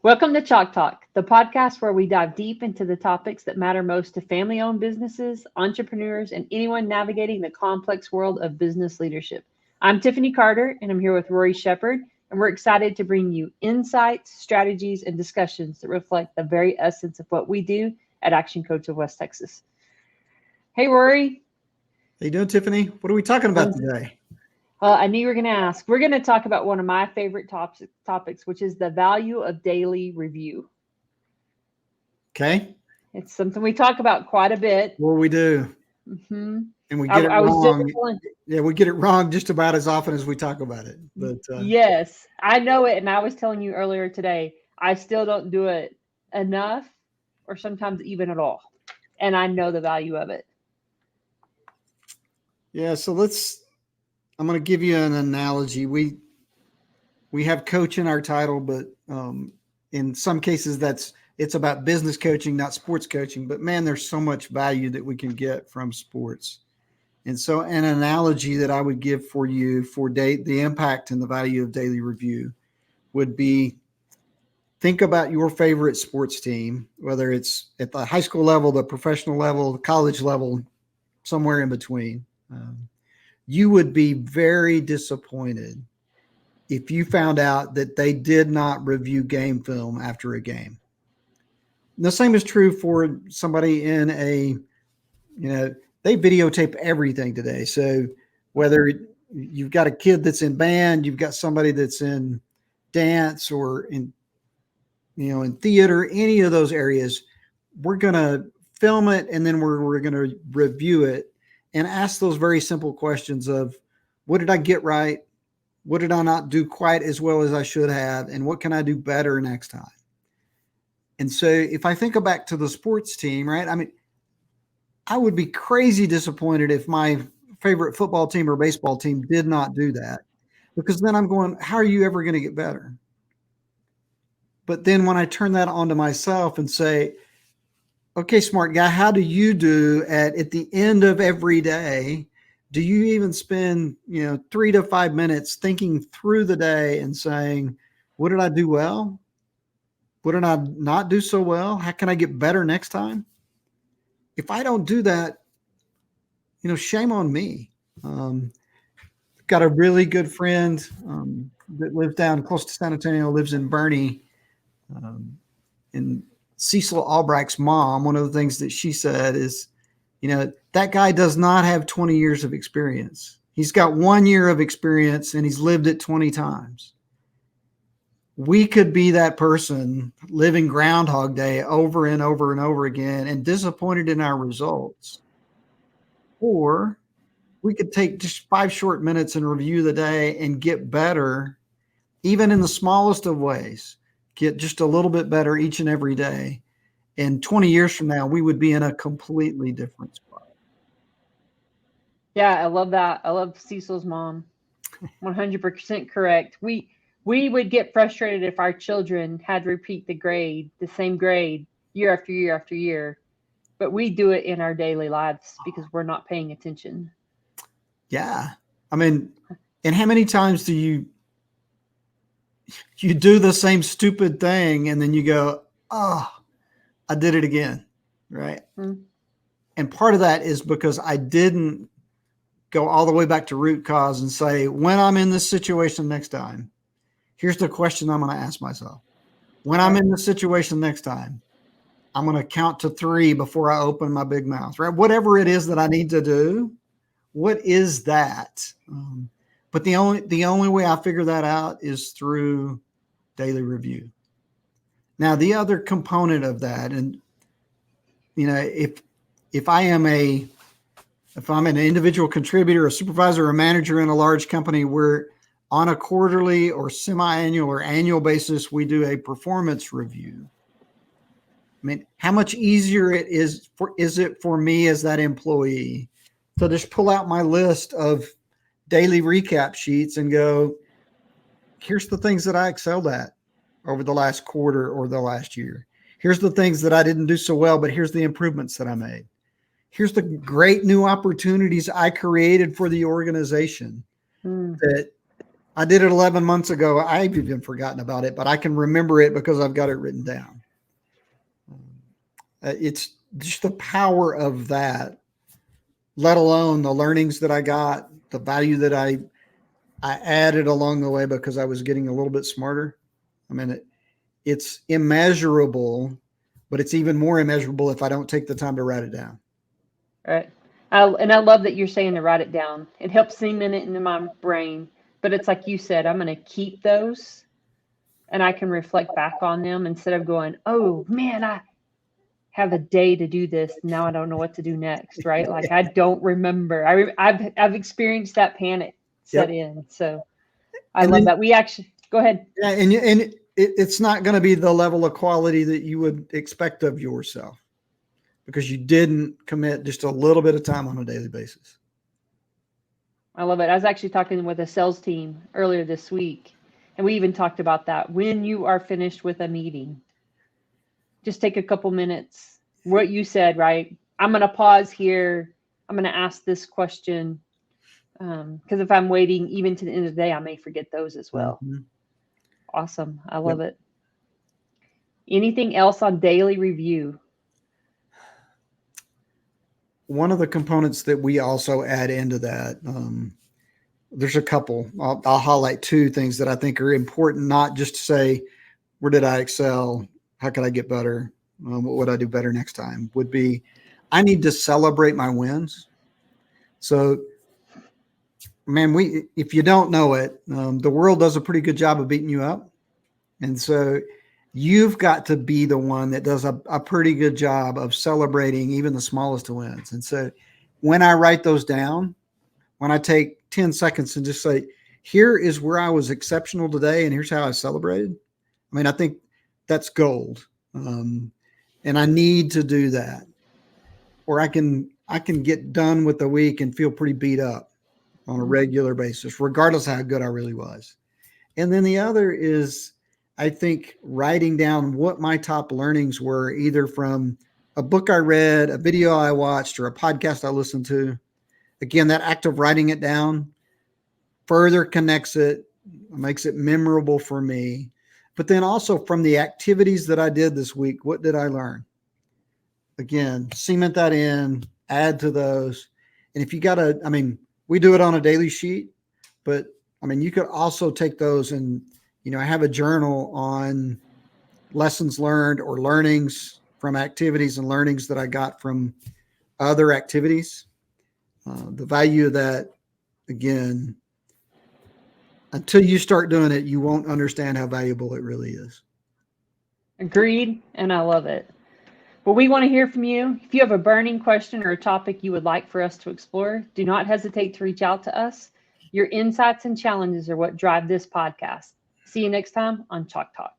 Welcome to Chalk Talk, the podcast where we dive deep into the topics that matter most to family owned businesses, entrepreneurs, and anyone navigating the complex world of business leadership. I'm Tiffani Carter, and I'm here with Rory Sheppard, and we're excited to bring you insights, strategies, and discussions that reflect the very essence of what we do at ActionCOACH of West Texas. Hey, Rory. How you doing, Tiffani? What are we talking about today? Well, I knew you were going to ask. We're going to talk about one of my favorite topics, which is the value of daily review. Okay. It's something we talk about quite a bit. Well, we do. Mm-hmm. And we get it wrong. Yeah, we get it wrong just about as often as we talk about it. But yes, I know it. And I was telling you earlier today, I still don't do it enough or sometimes even at all. And I know the value of it. Yeah, so I'm going to give you an analogy. We have coach in our title, but in some cases it's about business coaching, not sports coaching. But man, there's so much value that we can get from sports. And so an analogy that I would give for you for the impact and the value of daily review would be, think about your favorite sports team, whether it's at the high school level, the professional level, the college level, somewhere in between. You would be very disappointed if you found out that they did not review game film after a game. And the same is true for somebody in they videotape everything today. So whether you've got a kid that's in band, you've got somebody that's in dance or in theater, any of those areas, we're going to film it and then we're going to review it and ask those very simple questions of, what did I get right? What did I not do quite as well as I should have? And what can I do better next time? And so if I think back to the sports team, right? I mean, I would be crazy disappointed if my favorite football team or baseball team did not do that, because then I'm going, how are you ever going to get better? But then when I turn that onto myself and say, okay, smart guy, how do you do at the end of every day? Do you even spend 3 to 5 minutes thinking through the day and saying, what did I do well? What did I not do so well? How can I get better next time? If I don't do that, shame on me. Got a really good friend that lives down close to San Antonio, lives in Bernie. And Cecil Albrecht's mom, one of the things that she said is, that guy does not have 20 years of experience. He's got 1 year of experience and he's lived it 20 times. We could be that person living Groundhog Day over and over and over again and disappointed in our results. Or we could take just 5 short minutes and review the day and get better, even in the smallest of ways, get just a little bit better each and every day. And 20 years from now, we would be in a completely different spot. Yeah, I love that. I love Cecil's mom. 100% correct. We would get frustrated if our children had to repeat the same grade year after year after year. But we do it in our daily lives because we're not paying attention. Yeah. I mean, and how many times do you do the same stupid thing and then you go, oh, I did it again, right? Mm-hmm. And part of that is because I didn't go all the way back to root cause and say, when I'm in this situation next time, here's the question I'm going to ask myself. When I'm in this situation next time, I'm going to count to 3 before I open my big mouth, right? Whatever it is that I need to do, what is that? But the only way I figure that out is through daily review. Now, the other component of that, and if I'm an individual contributor, a supervisor, or a manager in a large company, where on a quarterly or semi-annual or annual basis, we do a performance review. I mean, how much easier is it for me as that employee to just pull out my list of daily recap sheets and go, here's the things that I excelled at over the last quarter or the last year. Here's the things that I didn't do so well, but here's the improvements that I made. Here's the great new opportunities I created for the organization that I did it 11 months ago. I've even forgotten about it, but I can remember it because I've got it written down. It's just the power of that, let alone the learnings that I got, the value that I added along the way because I was getting a little bit smarter. I mean, it's immeasurable, but it's even more immeasurable if I don't take the time to write it down. Right. And I love that you're saying to write it down. It helps cement it into my brain. But it's like you said, I'm going to keep those and I can reflect back on them instead of going, oh man, I have a day to do this. Now I don't know what to do next. Right. Like I don't remember. I've experienced that panic set in. So I love that. We actually, go ahead. Yeah. And it's not going to be the level of quality that you would expect of yourself because you didn't commit just a little bit of time on a daily basis. I love it. I was actually talking with a sales team earlier this week, and we even talked about that. When you are finished with a meeting, just take a couple minutes. What you said, right? I'm going to pause here. I'm going to ask this question because if I'm waiting even to the end of the day, I may forget those as well. Mm-hmm. Awesome. I love it. Anything else on daily review? One of the components that we also add into that, there's a couple. I'll highlight two things that I think are important, not just to say, where did I excel? How could I get better? What would I do better next time? Would be, I need to celebrate my wins. So, man, if you don't know it, the world does a pretty good job of beating you up. And so you've got to be the one that does a pretty good job of celebrating even the smallest of wins. And so when I write those down, when I take 10 seconds and just say, here is where I was exceptional today, and here's how I celebrated. I mean, I think that's gold. And I need to do that, or I can get done with the week and feel pretty beat up on a regular basis, regardless of how good I really was. And then the other is, I think, writing down what my top learnings were, either from a book I read, a video I watched, or a podcast I listened to. Again, that act of writing it down further connects it, makes it memorable for me. But then also from the activities that I did this week, what did I learn? Again, cement that in, add to those. And if you got to, I mean, we do it on a daily sheet, but I mean, you could also take those and, I have a journal on lessons learned or learnings from activities and learnings that I got from other activities. The value of that, again, until you start doing it, you won't understand how valuable it really is. Agreed, and I love it. Well, we want to hear from you. If you have a burning question or a topic you would like for us to explore, do not hesitate to reach out to us. Your insights and challenges are what drive this podcast. See you next time on Chalk Talk.